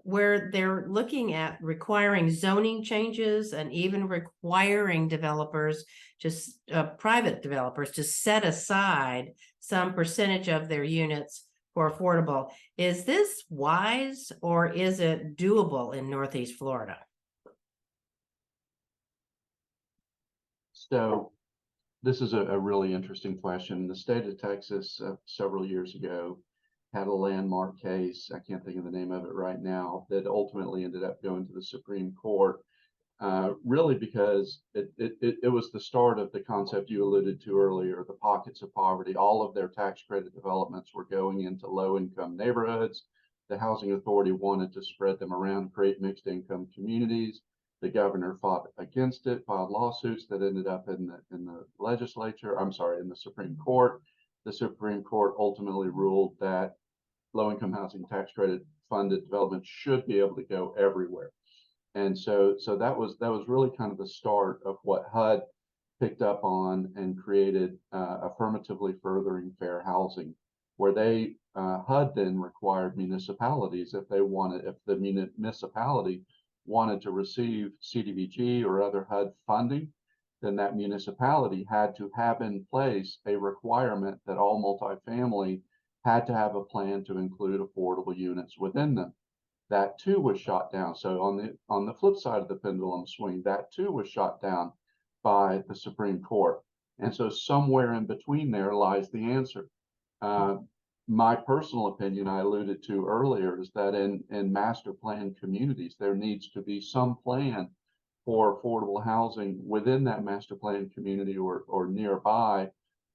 Speaker 1: where they're looking at requiring zoning changes and even requiring developers, just private developers, to set aside some percentage of their units for affordable. Is this wise, or is it doable in Northeast Florida?
Speaker 2: So this is a really interesting question. The state of Texas several years ago had a landmark case, I can't think of the name of it right now, that ultimately ended up going to the Supreme Court, really because it was the start of the concept you alluded to earlier, the pockets of poverty. All of their tax credit developments were going into low-income neighborhoods. The housing authority wanted to spread them around, create mixed income communities. The governor fought against it, filed lawsuits that ended up in the legislature. I'm sorry, in the Supreme Court. The Supreme Court ultimately ruled that low-income housing tax credit funded development should be able to go everywhere. And so that was really kind of the start of what HUD picked up on and created affirmatively furthering fair housing, where they HUD then required municipalities, if the municipality wanted to receive CDBG or other HUD funding, then that municipality had to have in place a requirement that all multifamily had to have a plan to include affordable units within them. That too was shot down. So on the flip side of the pendulum swing, that too was shot down by the Supreme Court. And so somewhere in between there lies the answer. My personal opinion, I alluded to earlier, is that in master plan communities, there needs to be some plan for affordable housing within that master plan community or nearby.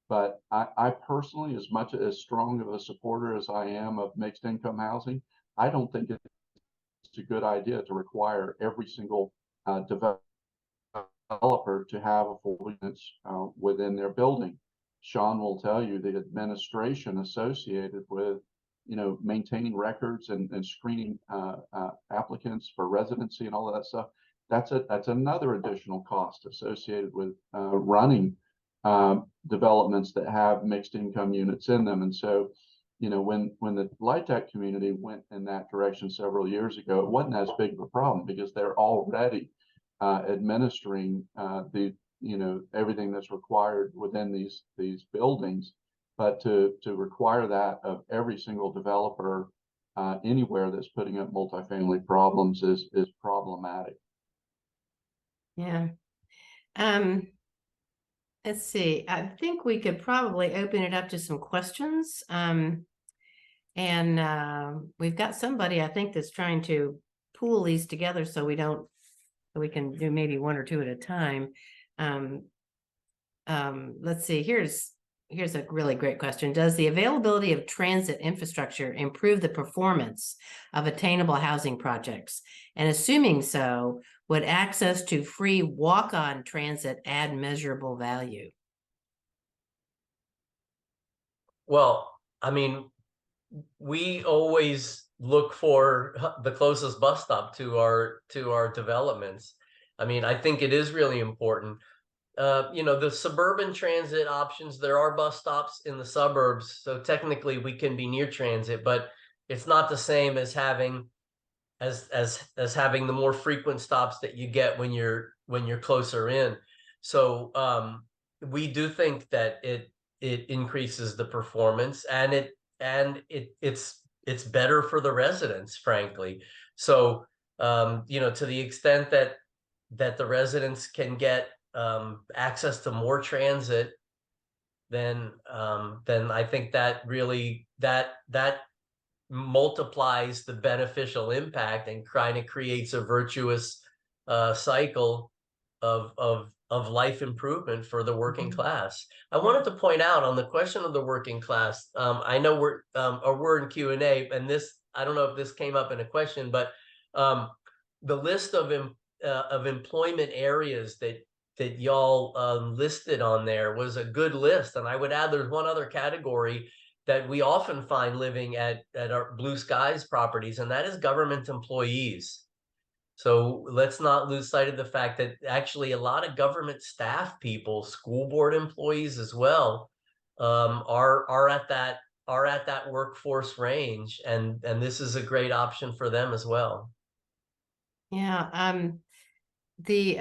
Speaker 2: But I personally, as much as strong of a supporter as I am of mixed income housing, I don't think it's a good idea to require every single developer to have affordable units within their building. Sean will tell you the administration associated with, maintaining records and screening applicants for residency and all of that stuff. That's another additional cost associated with running developments that have mixed income units in them. And so, when the LIHTC community went in that direction several years ago, it wasn't as big of a problem because they're already administering everything that's required within these buildings. But to require that of every single developer anywhere that's putting up multifamily problems is problematic.
Speaker 1: Yeah. Let's see. I think we could probably open it up to some questions. We've got somebody, I think, that's trying to pool these together so we can do maybe one or two at a time. Let's see. Here's a really great question. Does the availability of transit infrastructure improve the performance of attainable housing projects? And assuming so, would access to free walk-on transit add measurable value?
Speaker 3: Well, I mean, we always look for the closest bus stop to our developments. I mean, I think it is really important. The suburban transit options, there are bus stops in the suburbs, so technically we can be near transit, but it's not the same as having having the more frequent stops that you get when you're closer in. So we do think that it increases the performance, and it's better for the residents, frankly. So to the extent that the residents can get access to more transit, then I think that really that multiplies the beneficial impact and kind of creates a virtuous cycle of life improvement for the working class. I wanted to point out on the question of the working class, I know we're in Q&A, and this, I don't know if this came up in a question, but the list of employment areas that y'all listed on there was a good list. And I would add there's one other category that we often find living at our Blue Skies properties, and that is government employees. So let's not lose sight of the fact that actually a lot of government staff people, school board employees as well, are at that workforce range, and this is a great option for them as well.
Speaker 1: Yeah, the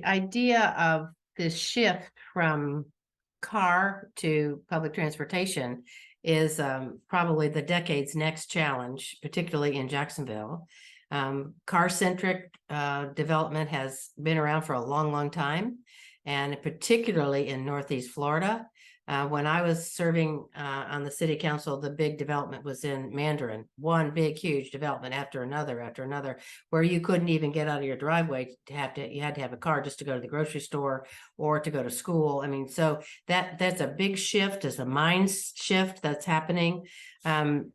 Speaker 1: idea of this shift from car to public transportation is probably the decade's next challenge, particularly in Jacksonville. Car-centric development has been around for a long time, and particularly in Northeast Florida. When I was serving on the city council, the big development was in Mandarin, one big, huge development after another, where you couldn't even get out of your driveway you had to have a car just to go to the grocery store or to go to school. I mean, so that's a big shift, it's a mind shift that's happening.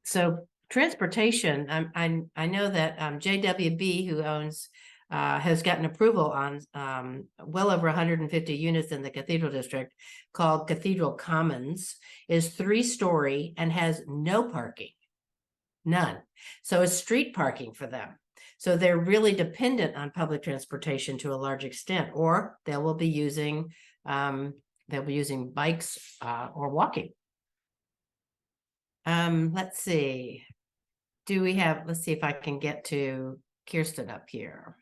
Speaker 1: So transportation, I know that JWB, who owns has gotten approval on well over 150 units in the Cathedral District, called Cathedral Commons, is 3-story and has no parking, none. So it's street parking for them. So they're really dependent on public transportation to a large extent, or they will be using bikes or walking. Let's see. Let's see if I can get to Kirsten up here.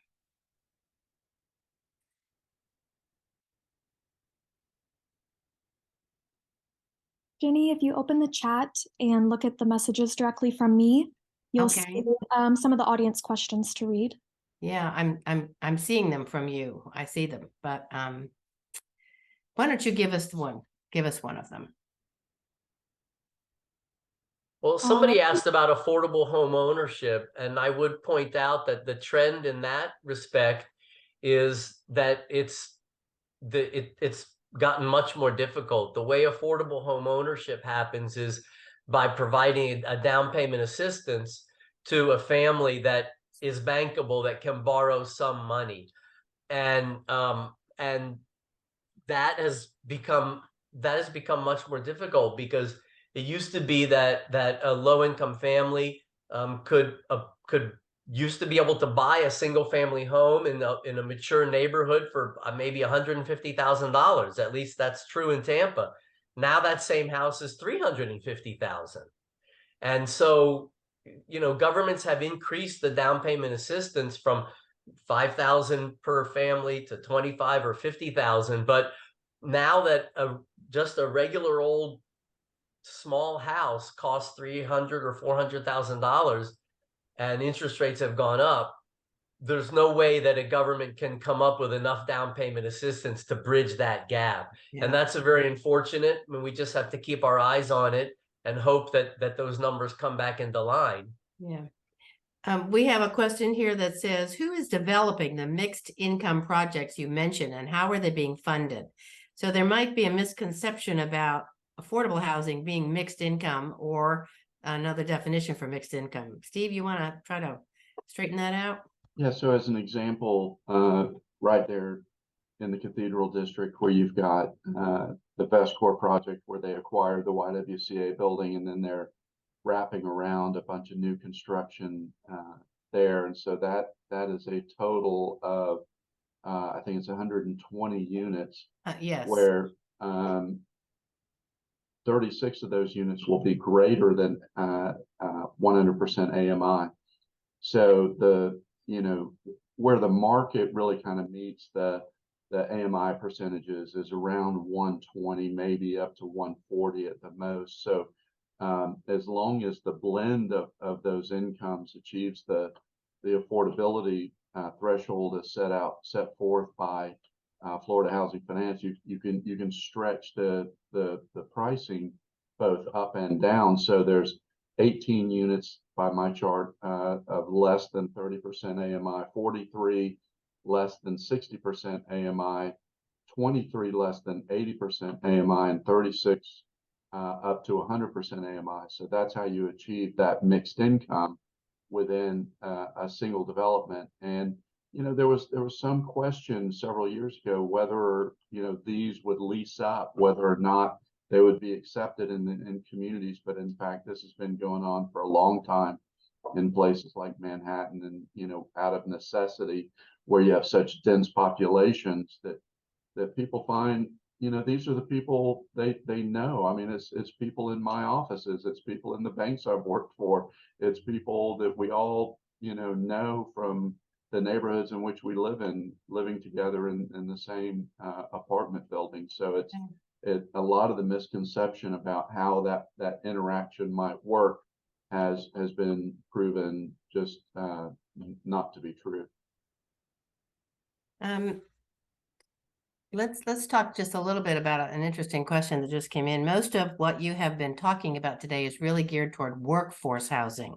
Speaker 4: Jenny, if you open the chat and look at the messages directly from me, you'll see some of the audience questions to read.
Speaker 1: Yeah, I'm seeing them from you. I see them, but why don't you give us one? Give us one of them.
Speaker 3: Well, somebody asked about affordable home ownership, and I would point out that the trend in that respect is that it's gotten much more difficult. The way affordable home ownership happens is by providing a down payment assistance to a family that is bankable, that can borrow some money, and that has become much more difficult, because it used to be that a low-income family could used to be able to buy a single-family home in a mature neighborhood for maybe $150,000. At least that's true in Tampa. Now that same house is $350,000, and so governments have increased the down payment assistance from $5,000 per family to $25,000 or $50,000. But now that just a regular old small house costs $300,000 or $400,000, and interest rates have gone up, there's no way that a government can come up with enough down payment assistance to bridge that gap. Yeah. And that's a very unfortunate. I mean, we just have to keep our eyes on it and hope that those numbers come back into line.
Speaker 1: Yeah. We have a question here that says, who is developing the mixed income projects you mentioned, and how are they being funded? So there might be a misconception about affordable housing being mixed income, or another definition for mixed income. Steve, you want to try to straighten that out?
Speaker 2: Yeah, so as an example, right there in the Cathedral District, where you've got the Best Core project, where they acquired the YWCA building, and then they're wrapping around a bunch of new construction there. And so that is a total of, I think it's 120 units.
Speaker 1: Yes.
Speaker 2: Where 36 of those units will be greater than 100% AMI. So where the market really kind of meets the AMI percentages is around 120, maybe up to 140 at the most. So as long as the blend of those incomes achieves the affordability threshold as set forth by Florida Housing Finance, you can stretch the pricing both up and down. So there's 18 units by my chart of less than 30% AMI, 43 less than 60% AMI, 23 less than 80% AMI, and 36 up to 100% AMI. So that's how you achieve that mixed income within a single development. And there was some question several years ago whether these would lease up, whether or not they would be accepted in communities. But in fact, this has been going on for a long time in places like Manhattan, and out of necessity, where you have such dense populations that people find these are the people they know. I mean, it's people in my offices, it's people in the banks I've worked for, it's people that we all know from the neighborhoods in which we living together in the same apartment building. So it's a lot of the misconception about how that interaction might work has been proven just not to be true.
Speaker 1: Let's talk just a little bit about an interesting question that just came in. Most of what you have been talking about today is really geared toward workforce housing.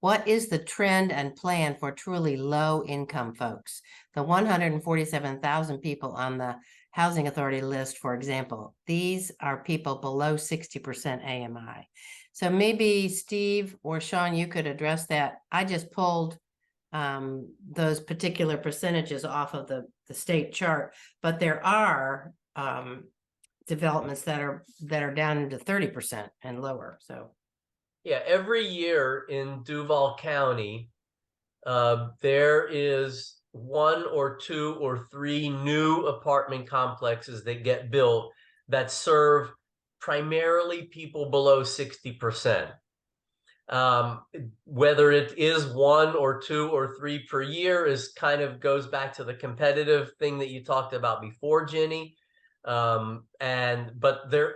Speaker 1: What is the trend and plan for truly low income folks? The 147,000 people on the Housing Authority list, for example, these are people below 60% AMI. So maybe Steve or Sean, you could address that. I just pulled those particular percentages off of the state chart, but there are developments that are down into 30% and lower. So
Speaker 3: yeah, every year in Duval County, there is 1 or 2 or 3 new apartment complexes that get built that serve primarily people below 60%. Whether it is 1 or 2 or 3 per year is kind of goes back to the competitive thing that you talked about before, Ginny. But there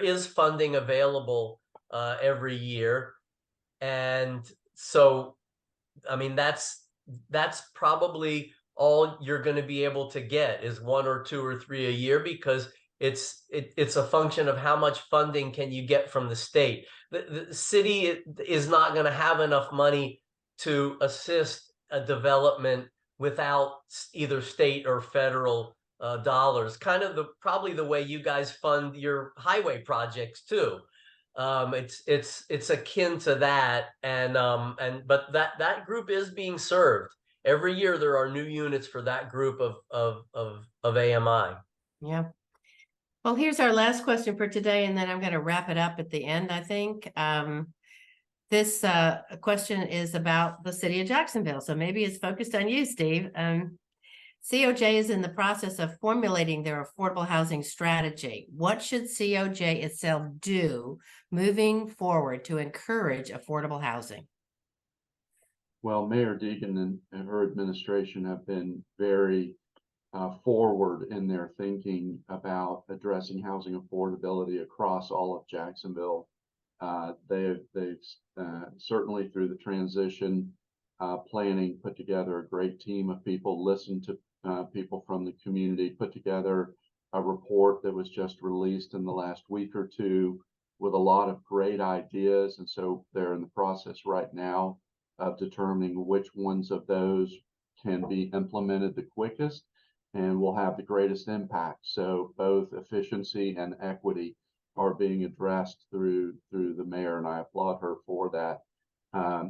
Speaker 3: is funding available every year, and so I mean that's probably all you're going to be able to get is 1 or 2 or 3 a year, because it's a function of how much funding can you get from the state. The city is not going to have enough money to assist a development without either state or federal dollars. Kind of probably the way you guys fund your highway projects too. It's akin to that, but that group is being served every year. There are new units for that group of AMI.
Speaker 1: yeah. Well, here's our last question for today, and then I'm going to wrap it up at the end, I think. This question is about the city of Jacksonville, so maybe it's focused on you, Steve. COJ is in the process of formulating their affordable housing strategy. What should COJ itself do moving forward to encourage affordable housing?
Speaker 2: Well, Mayor Deegan and her administration have been very forward in their thinking about addressing housing affordability across all of Jacksonville. They've certainly through the transition planning put together a great team of people, listened to people from the community, put together a report that was just released in the last week or two with a lot of great ideas. And so they're in the process right now of determining which ones of those can be implemented the quickest and will have the greatest impact. So both efficiency and equity are being addressed through the mayor, and I applaud her for that.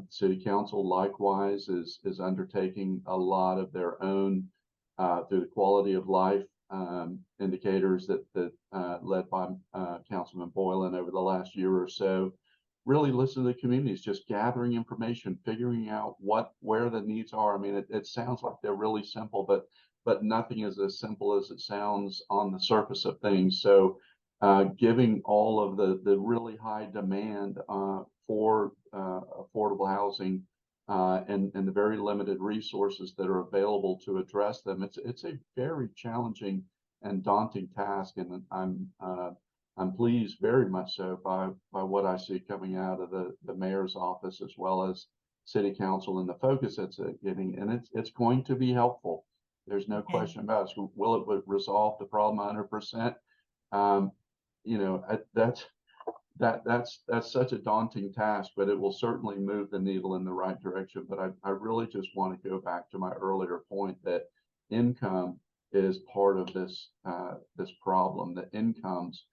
Speaker 2: City Council likewise is undertaking a lot of their own through the quality of life indicators that led by Councilman Boylan over the last year or so. Really listen to the communities, just gathering information, figuring out where the needs are. I mean, it sounds like they're really simple, but nothing is as simple as it sounds on the surface of things. So giving all of the really high demand for affordable housing and the very limited resources that are available to address them, it's a very challenging and daunting task. And I'm pleased very much so by what I see coming out of the mayor's office as well as City Council and the focus it's getting, and it's going to be helpful. There's no question about it. Will it resolve the problem 100%? You know, that's such a daunting task, but it will certainly move the needle in the right direction. But I really just want to go back to my earlier point that income is part of this this problem. The incomes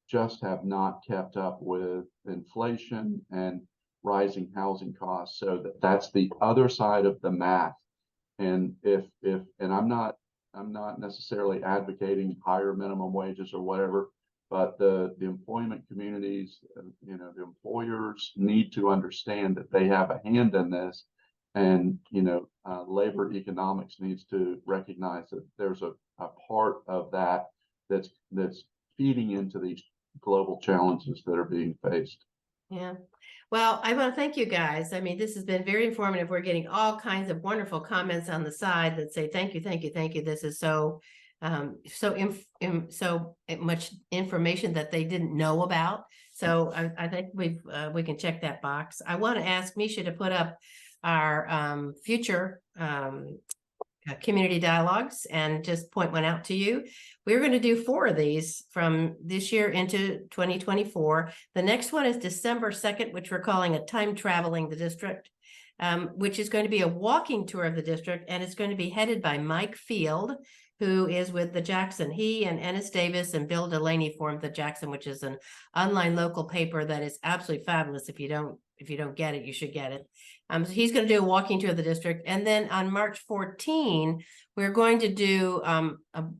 Speaker 2: just have not kept up with inflation and rising housing costs. So that's the other side of the math. And and I'm not necessarily advocating higher minimum wages or whatever, but the employment communities, you know, the employers need to understand that they have a hand in this, and you know, labor economics needs to recognize that there's a part of that that's feeding into these global challenges that are being faced.
Speaker 1: Yeah. Well, I want to thank you guys. I mean, this has been very informative. We're getting all kinds of wonderful comments on the side that say, thank you, thank you, thank you. This is so much information that they didn't know about. So I think we can check that box. I want to ask Misha to put up our future community dialogues and just point one out to you. We're going to do 4 of these from this year into 2024. The next one is December 2nd, which we're calling a time traveling the district, which is going to be a walking tour of the district, and it's going to be headed by Mike Field, who is with the Jackson. He and Ennis Davis and Bill Delaney formed the Jackson, which is an online local paper that is absolutely fabulous. If you don't get it, you should get it. So he's going to do a walking tour of the district. And then on March 14, we're going to do,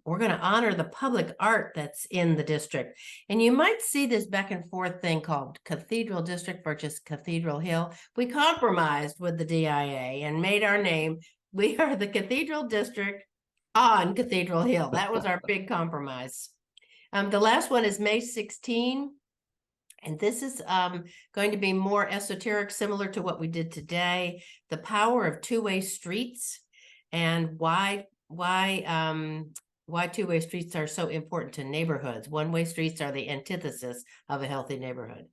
Speaker 1: we're going to honor the public art that's in the district. And you might see this back and forth thing called Cathedral District versus Cathedral Hill. We compromised with the DIA and made our name. We are the Cathedral District on Cathedral Hill. That was our big compromise. The last one is May 16. And this is going to be more esoteric, similar to what we did today. The power of two-way streets and why two-way streets are so important to neighborhoods. One-way streets are the antithesis of a healthy neighborhood.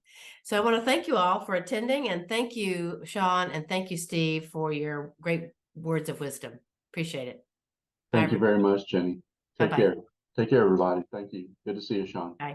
Speaker 1: So I want to thank you all for attending, and thank you, Sean, and thank you, Steve, for your great words of wisdom. Appreciate it.
Speaker 2: Thank you very much, Jenny. Take
Speaker 1: Bye-bye.
Speaker 2: care. Take care, everybody. Thank you. Good to see you, Sean.
Speaker 1: Bye.